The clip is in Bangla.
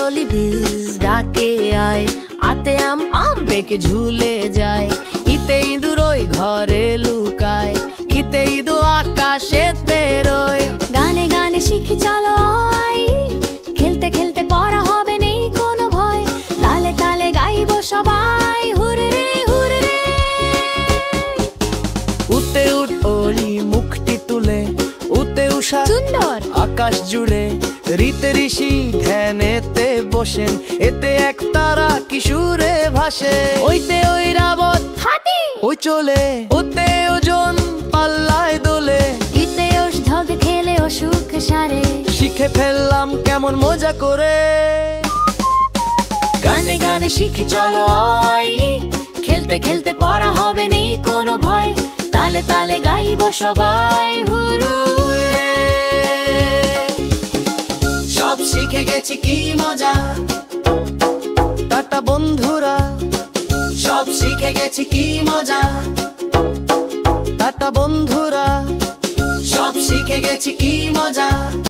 বিজলি বিজ ডাকে আয়, আতে আম আম পেকে ঝুলে যায়। ইতে ইঁদুর ওই ঘরে লুকায়, ইতে ইঁদুর আকাশেতে রয়। গানে গানে শিখি চলো আয়, খেলতে খেলতে পড়া হবে নেই কোনো ভয়। তালে তালে গাইবো সবাই হুরে রে হুরে রে। উতে উঠ ওলি মুখটি তুলে, উতে উষা সুন্দর আকাশ জুড়ে। ঋতে ঋষি ধ্যানেতে বসেন, এতে এক তারা কিশোরে ভাসে। ওইতে ওই রাবত হাতি, ওই চলে, ওতে ওজন পাল্লায় দোলে। ইতে ঔষধ খেলে অসুখ সারে। শিখে ফেললাম কেমন মজা করে। গানে গানে শিখি চলো আয়, খেলতে খেলতে পড়া হবে নেই কোনো ভয়। তালে তালে গাইবো সবাই হুরুরে। সব শিখে গেছি কি মজা, টাটা বন্ধুরা। সব শিখে গেছি কি মজা, টাটা বন্ধুরা। সব শিখে গেছি কি মজা।